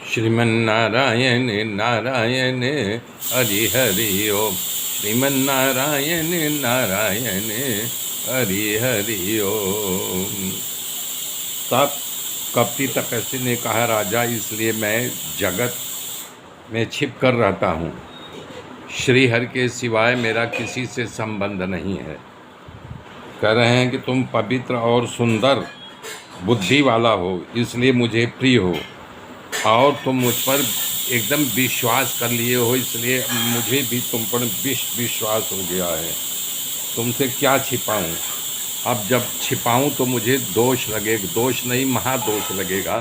श्रीमन्नारायण नारायण हरि हरि ओम। श्रीमन्नारायण नारायण हरि हरि ओम। तब कपटी तपस्वी ने कहा, राजा, इसलिए मैं जगत में छिप कर रहता हूँ। श्री हरि के सिवाय मेरा किसी से संबंध नहीं है। कह रहे हैं कि तुम पवित्र और सुंदर बुद्धि वाला हो, इसलिए मुझे प्रिय हो, और तुम मुझ पर एकदम विश्वास कर लिए हो, इसलिए मुझे भी तुम पर विश्वास हो गया है। तुमसे क्या छिपाऊं? अब जब छिपाऊं तो मुझे दोष लगेगा, दोष नहीं महादोष लगेगा।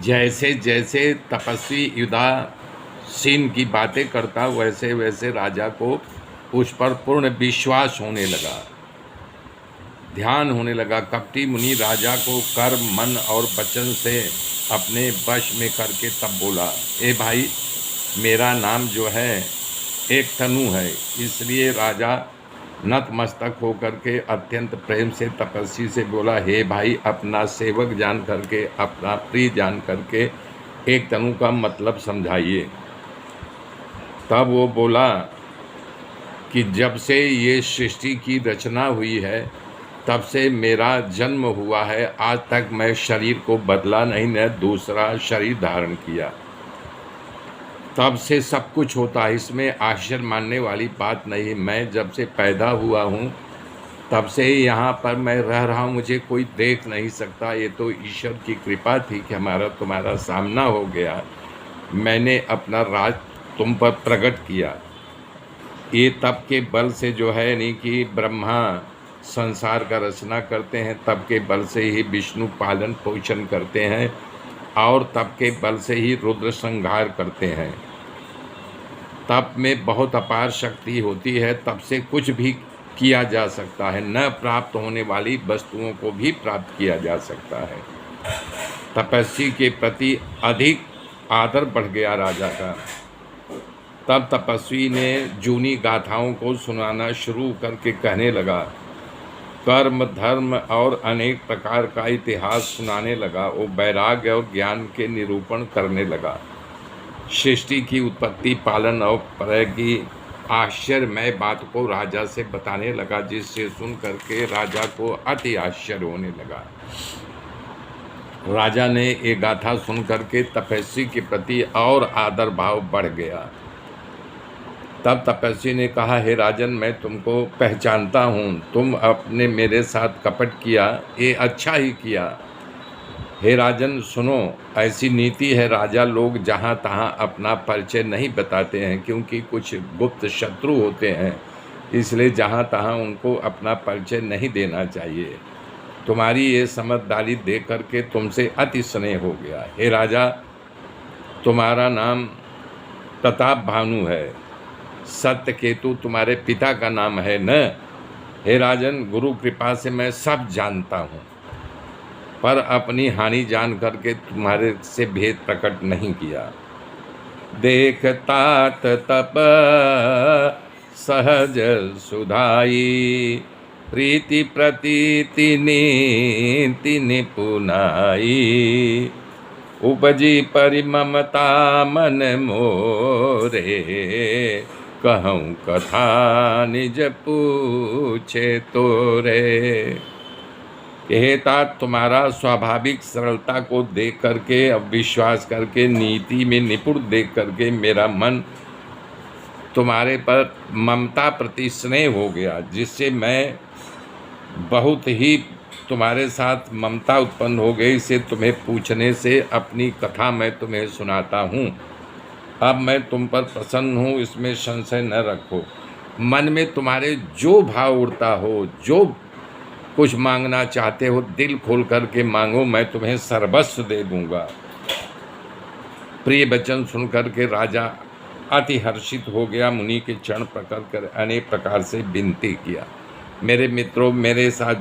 जैसे जैसे तपस्वी उदासीन की बातें करता, वैसे वैसे राजा को उस पर पूर्ण विश्वास होने लगा, ध्यान होने लगा। कपटी मुनि राजा को कर्म, मन और वचन से अपने वश में करके तब बोला, ए भाई, मेरा नाम जो है एक तनु है। इसलिए राजा नतमस्तक होकर के अत्यंत प्रेम से तपस्वी से बोला, हे भाई, अपना सेवक जान करके, अपना प्रिय जान करके एक तनु का मतलब समझाइए। तब वो बोला कि जब से ये सृष्टि की रचना हुई है, तब से मेरा जन्म हुआ है, आज तक मैं शरीर को बदला नहीं, न दूसरा शरीर धारण किया। तब से सब कुछ होता है, इसमें आश्चर्य मानने वाली बात नहीं। मैं जब से पैदा हुआ हूँ, तब से यहाँ पर मैं रह रहा हूँ, मुझे कोई देख नहीं सकता। ये तो ईश्वर की कृपा थी कि हमारा तुम्हारा सामना हो गया, मैंने अपना राज तुम पर प्रकट किया। ये तब के बल से जो है, यानी कि ब्रह्मा संसार का रचना करते हैं, तब के बल से ही विष्णु पालन पोषण करते हैं, और तब के बल से ही रुद्र संहार करते हैं। तप में बहुत अपार शक्ति होती है, तब से कुछ भी किया जा सकता है, न प्राप्त होने वाली वस्तुओं को भी प्राप्त किया जा सकता है। तपस्वी के प्रति अधिक आदर बढ़ गया राजा का। तब तपस्वी ने जूनी गाथाओं को सुनाना शुरू करके कहने लगा, कर्म, धर्म और अनेक प्रकार का इतिहास सुनाने लगा। वो वैराग्य और ज्ञान के निरूपण करने लगा। सृष्टि की उत्पत्ति, पालन और प्रलय की आश्चर्यमय बात को राजा से बताने लगा, जिससे सुन करके राजा को अति आश्चर्य होने लगा। राजा ने ये गाथा सुन करके तपस्वी के प्रति और आदर भाव बढ़ गया। तब तपस्वी ने कहा, हे राजन, मैं तुमको पहचानता हूँ, तुम अपने मेरे साथ कपट किया, ये अच्छा ही किया। हे राजन सुनो, ऐसी नीति है राजा, लोग जहाँ तहाँ अपना परिचय नहीं बताते हैं, क्योंकि कुछ गुप्त शत्रु होते हैं, इसलिए जहाँ तहाँ उनको अपना परिचय नहीं देना चाहिए। तुम्हारी ये समझदारी देख करके तुमसे अति स्नेह हो गया। हे राजा, तुम्हारा नाम प्रताप भानु है, सत्य केतु तुम्हारे पिता का नाम है न? हे राजन, गुरु कृपा से मैं सब जानता हूँ, पर अपनी हानि जान करके तुम्हारे से भेद प्रकट नहीं किया। देख तात तप सहज सुधाई, प्रीति प्रतीति नीति निपुनाई, उपजी परिममता मन मोरे, कहूँ कथा निज पूछे तोरे। कहता, तुम्हारा स्वाभाविक सरलता को देख करके, अब विश्वास करके, नीति में निपुण देख करके मेरा मन तुम्हारे पर ममता प्रति स्नेह हो गया, जिससे मैं बहुत ही तुम्हारे साथ ममता उत्पन्न हो गई। इसे तुम्हें पूछने से अपनी कथा मैं तुम्हें सुनाता हूँ। अब मैं तुम पर प्रसन्न हूँ, इसमें संशय न रखो। मन में तुम्हारे जो भाव उड़ता हो, जो कुछ मांगना चाहते हो, दिल खोल करके मांगो, मैं तुम्हें सर्वस्व दे दूंगा। प्रिय वचन सुन करके राजा अति हर्षित हो गया, मुनि के चरण पकड़ कर अनेक प्रकार से विनती किया, मेरे मित्रों, मेरे साथ